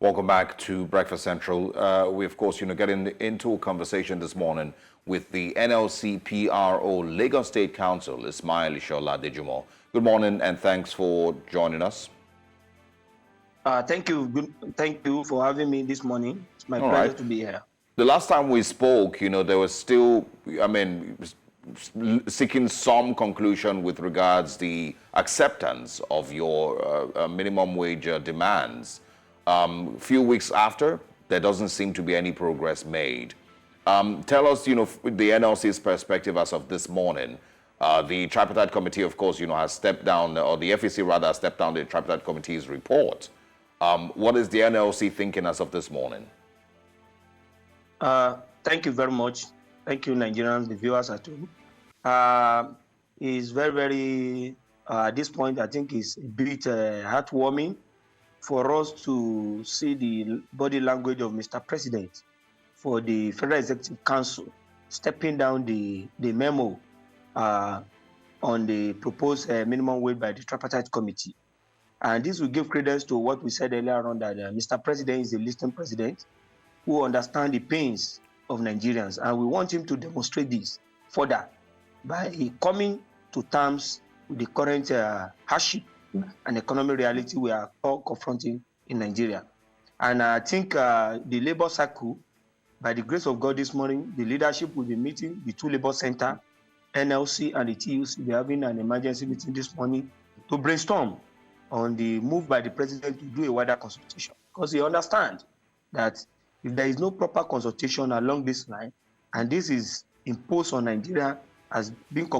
Welcome back to Breakfast Central. We, of course, getting into a conversation this morning with the NLC PRO Lagos State Council, Ismail Ishola Dejumo. Good morning and thanks for joining us. Thank you. Thank you for having me this morning. It's my pleasure to be here. The last time we spoke, there was still, seeking some conclusion with regards the acceptance of your minimum wage demands. Few weeks after, there doesn't seem to be any progress made. Tell us, the NLC's perspective as of this morning. The Tripartite Committee, of course, has stepped down, or the FEC rather has stepped down the Tripartite Committee's report. What is the NLC thinking as of this morning? Thank you very much. Thank you, Nigerians, the viewers at home. It's very, at this point, I think it's a bit heartwarming for us to see the body language of Mr. President for the Federal Executive Council stepping down the memo on the proposed minimum wage by the Tripartite Committee. And this will give credence to what we said earlier on, that Mr. President is a listening president who understands the pains of Nigerians. And we want him to demonstrate this further by coming to terms with the current hardship and economic reality we are all confronting in Nigeria. And I think the labor cycle, by the grace of God this morning, the leadership will be meeting the two labor center, NLC and the TUC. We're having an emergency meeting this morning to brainstorm on the move by the president to do a wider consultation, because he understands that if there is no proper consultation along this line, and this is imposed on Nigeria as being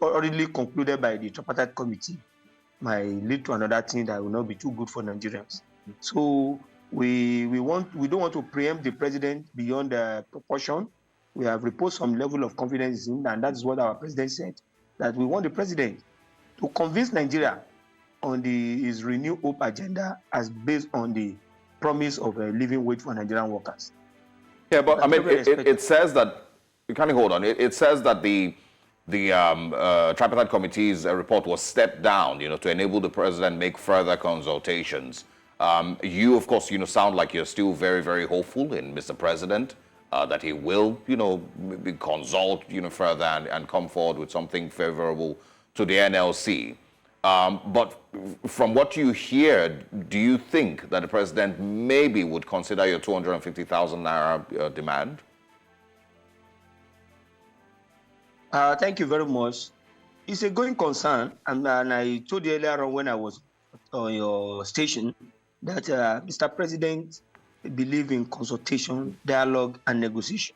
already concluded by the Tripartite Committee, might lead to another thing that will not be too good for Nigerians. So we don't want to preempt the president beyond the proportion. We have reposed some level of confidence in him, and that is what our president said, that we want the president to convince Nigeria on his Renew Hope agenda as based on the promise of a living wage for Nigerian workers. Yeah, but it says that, can you hold on? It says that the Tripartite Committee's report was stepped down, to enable the president make further consultations. You, of course, sound like you're still very, very hopeful in Mr. President that he will, consult, further and come forward with something favorable to the NLC. But from what you hear, do you think that the president maybe would consider your 250,000 naira demand? Thank you very much. It's a going concern, and I told you earlier on when I was on your station that Mr. President believes in consultation, dialogue, and negotiation.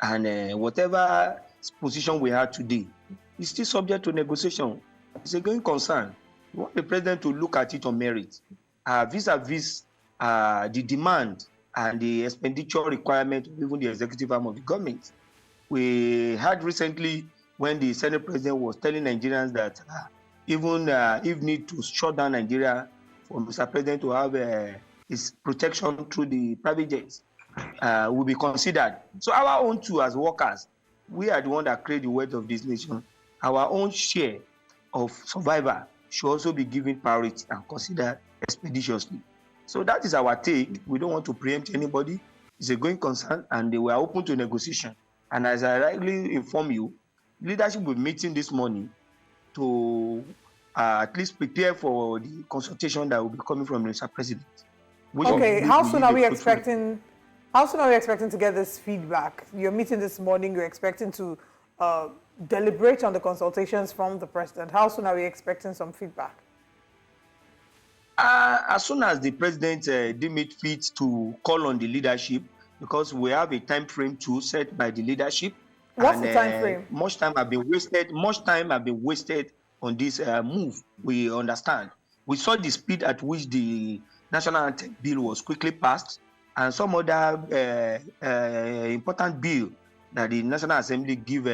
And whatever position we have today is still subject to negotiation. It's a going concern. We want the president to look at it on merit, vis-a-vis the demand and the expenditure requirement of even the executive arm of the government. We heard recently when the Senate president was telling Nigerians that even if need to shut down Nigeria for Mr. President to have his protection through the private jets will be considered. So our own too as workers, we are the one that create the wealth of this nation. Our own share of survivor should also be given priority and considered expeditiously. So that is our take. We don't want to preempt anybody. It's a going concern, and they were open to negotiation. And as I rightly inform you, leadership will be meeting this morning to at least prepare for the consultation that will be coming from Mr. President. Okay, how soon are we expecting to get this feedback? You're meeting this morning, you're expecting to deliberate on the consultations from the president. How soon are we expecting some feedback? As soon as the president deem it fit to call on the leadership, because we have a time frame to set by the leadership. What's the time frame? Much time have been wasted on this move. We understand. We saw the speed at which the national anthem bill was quickly passed, and some other important bill that the National Assembly give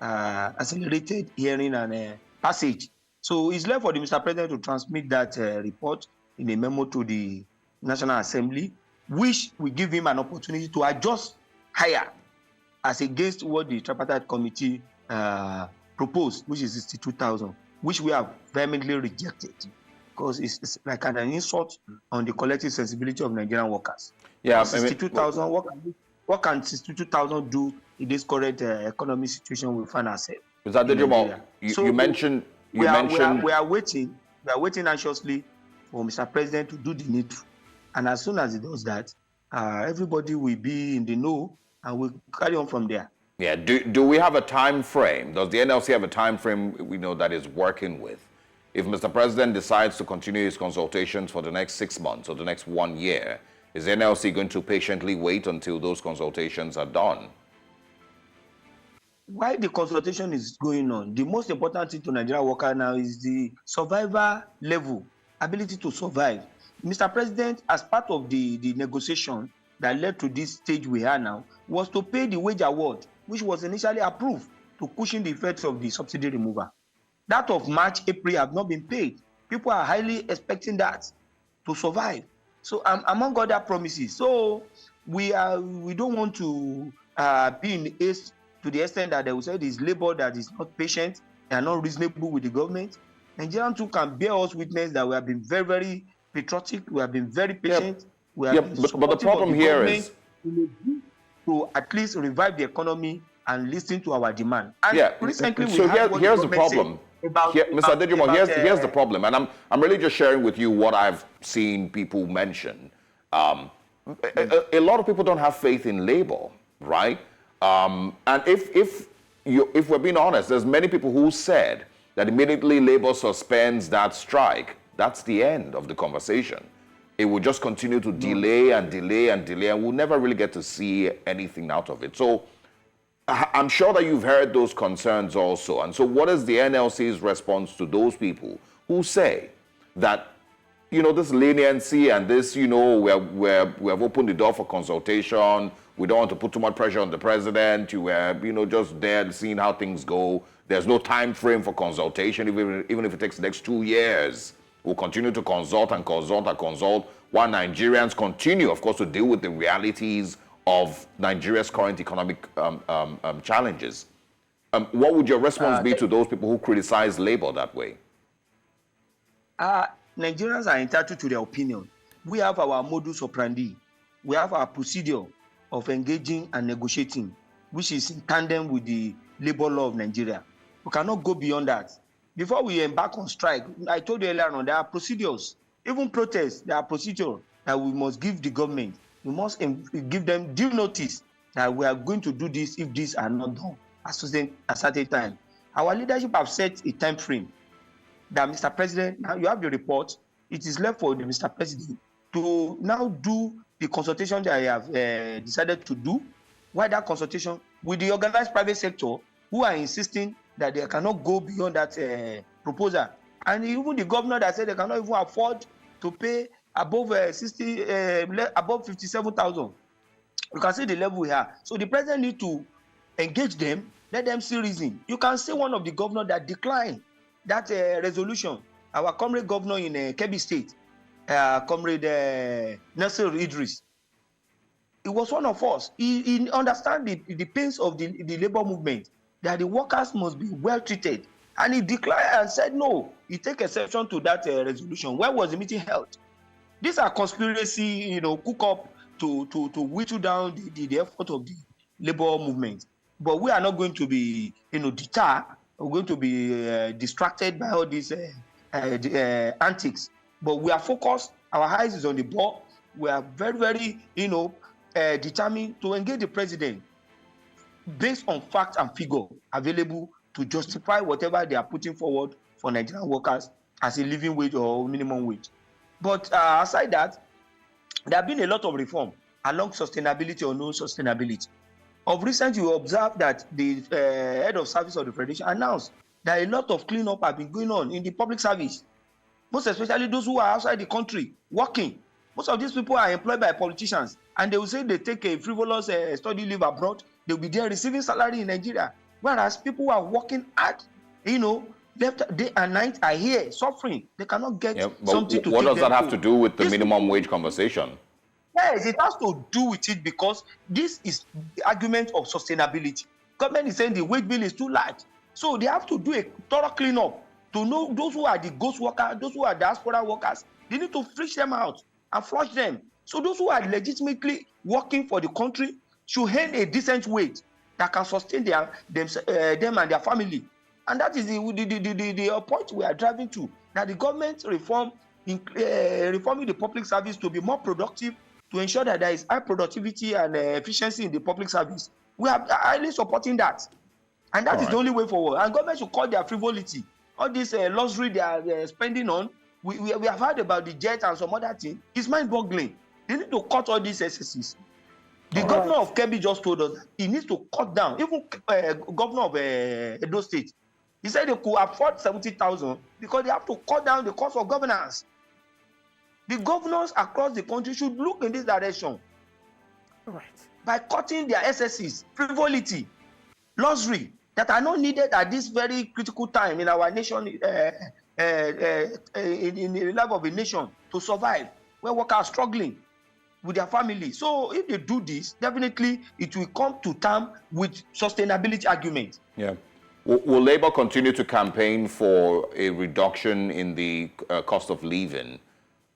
accelerated hearing and passage. So it's left for the Mr. President to transmit that report in a memo to the National Assembly, which will give him an opportunity to adjust higher as against what the Tripartite Committee proposed, which is 62,000, which we have vehemently rejected. because it's like an insult on the collective sensibility of Nigerian workers. Yeah, 62,000. What can 62,000 do in this current economic situation we find ourselves? Mr. Adejumo, you mentioned. We are waiting anxiously for Mr. President to do the needful, and as soon as he does that, everybody will be in the know, and we'll carry on from there. Yeah. Do we have a time frame? Does the NLC have a time frame we know that is working with? If Mr. President decides to continue his consultations for the next 6 months or the next 1 year, is the NLC going to patiently wait until those consultations are done? While the consultation is going on, the most important thing to Nigerian worker now is the survival level, ability to survive. Mr. President, as part of the negotiation that led to this stage we are now, was to pay the wage award, which was initially approved to cushion the effects of the subsidy removal. That of March, April have not been paid. People are highly expecting that to survive. So among other promises. So we don't want to be in haste to the extent that they will say it is labor that is not patient, they are not reasonable with the government. Nigerians too can bear us witness that we have been very, very patriotic, we have been very patient. But the problem here is to at least revive the economy and listen to our demand. And recently, so here's the problem. Mr. Adejumo, here's the problem, and I'm really just sharing with you what I've seen people mention. A lot of people don't have faith in labor, right? And if we're being honest, there's many people who said that immediately labor suspends that strike, that's the end of the conversation. It will just continue to delay and delay and delay, and we'll never really get to see anything out of it. So I'm sure that you've heard those concerns also. And so what is the NLC's response to those people who say that, this leniency and this, we have opened the door for consultation, we don't want to put too much pressure on the president, you were, just there seeing how things go. There's no time frame for consultation, even if it takes the next 2 years. We'll continue to consult and consult and consult while Nigerians continue, of course, to deal with the realities of Nigeria's current economic challenges. What would your response be to those people who criticize labor that way? Nigerians are entitled to their opinion. We have our modus operandi. We have our procedure of engaging and negotiating, which is in tandem with the labor law of Nigeria. We cannot go beyond that. Before we embark on strike, I told you earlier on, there are procedures. Even protests, there are procedures that we must give the government. We must give them due notice that we are going to do this if these are not done at a certain time. Our leadership have set a time frame that Mr. President, now you have the report, it is left for the Mr. President to now do the consultation that I have decided to do. Why that consultation? With the organized private sector who are insisting that they cannot go beyond that proposal. And even the governor that said they cannot even afford to pay above above 57,000. You can see the level we are. So the president need to engage them, let them see reason. You can see one of the governors that declined that resolution. Our comrade governor in Kebbi State, comrade Nasir Idris. He was one of us. He understands the pains of the labor movement, that the workers must be well treated. And he declined and said no. He take exception to that resolution. Where was the meeting held? These are conspiracy, cook up to whittle down the effort of the labor movement. But we are not going to be, deterred. We're going to be distracted by all these antics. But we are focused. Our eyes is on the ball. We are very, very, determined to engage the president based on facts and figure available to justify whatever they are putting forward for Nigerian workers as a living wage or minimum wage. But aside that, there have been a lot of reform along sustainability or no sustainability. Of recent, you observe that the head of service of the Federation announced that a lot of cleanup have been going on in the public service, most especially those who are outside the country working. Most of these people are employed by politicians, and they will say they take a frivolous study leave abroad. They'll be there receiving salary in Nigeria, whereas people who are working hard, left day and night are here suffering. They cannot get something to. What does that have to do with the minimum wage conversation? Yes, it has to do with it because this is the argument of sustainability. Government is saying the wage bill is too large, so they have to do a thorough cleanup to know those who are the ghost workers, those who are diaspora workers. They need to fish them out and flush them. So those who are legitimately working for the country should earn a decent wage that can sustain them and their family. And that is the point we are driving to, that the government reforming the public service to be more productive, to ensure that there is high productivity and efficiency in the public service. We are highly supporting that. And that is the only way forward. And government should cut their frivolity. All this luxury they are spending on, we have heard about the jet and some other things. It's mind-boggling. They need to cut all these excesses. The governor of Kebbi just told us he needs to cut down. Even governor of Edo State, he said they could afford 70,000 because they have to cut down the cost of governance. The governors across the country should look in this direction. By cutting their excesses, frivolity, luxury that are not needed at this very critical time in our nation, in the life of a nation to survive, where workers are struggling with their family. So if they do this, definitely it will come to term with sustainability argument. Yeah. Will Labour continue to campaign for a reduction in the cost of living,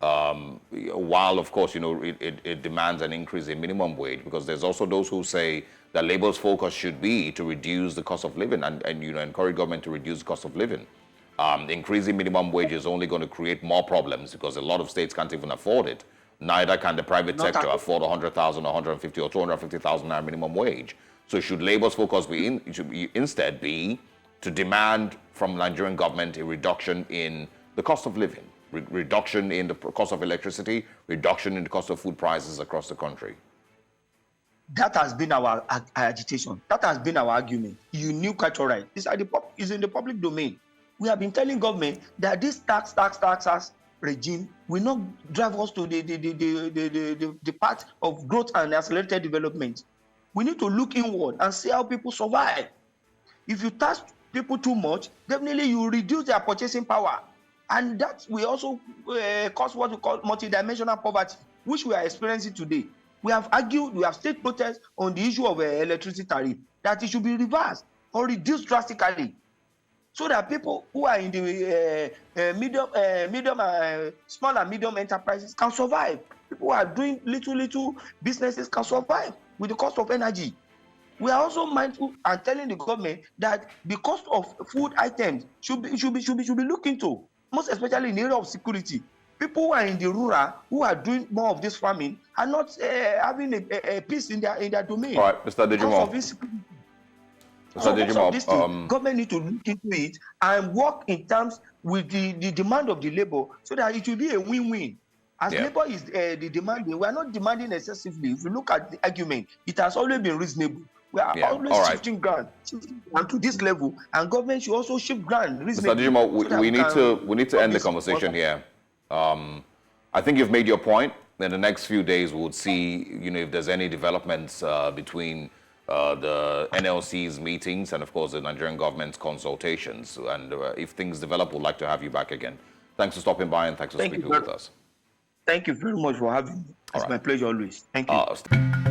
while, of course, it demands an increase in minimum wage? Because there's also those who say that Labour's focus should be to reduce the cost of living and encourage government to reduce the cost of living. Increasing minimum wage is only going to create more problems because a lot of states can't even afford it. Neither can the private sector afford 100,000, 150, or 250,000 naira minimum wage. So should Labour's focus instead be to demand from Nigerian government a reduction in the cost of living, reduction in the cost of electricity, reduction in the cost of food prices across the country? That has been our agitation. That has been our argument. You knew quite all right. It's in the public domain. We have been telling government that this tax regime will not drive us to the path of growth and accelerated development. We need to look inward and see how people survive. If you tax people too much, definitely you reduce their purchasing power. And that will also cause what we call multidimensional poverty, which we are experiencing today. We have argued, we have state protests on the issue of electricity tariff, that it should be reversed or reduced drastically, so that people who are in the small and medium enterprises can survive. People who are doing little businesses can survive with the cost of energy. We are also mindful and telling the government that the cost of food items should be looked into, most especially in the area of security. People who are in the rural, who are doing more of this farming, are not having a peace in their domain. All right, Mr. Dejimo. Government need to look into it and work in terms with the demand of the labor, so that it will be a win-win. As labor is the demanding, we are not demanding excessively. If you look at the argument, it has always been reasonable. We are always shifting ground to this level, and government should also shift ground reasonably. Mr. Dejimo, we need to end the conversation here. I think you've made your point. In the next few days, we'll see, if there's any developments between the NLC's meetings and, of course, the Nigerian government's consultations. And if things develop, we'd like to have you back again. Thanks for stopping by and thanks for speaking with us. Thank you very much for having me. It's my pleasure always. Thank you.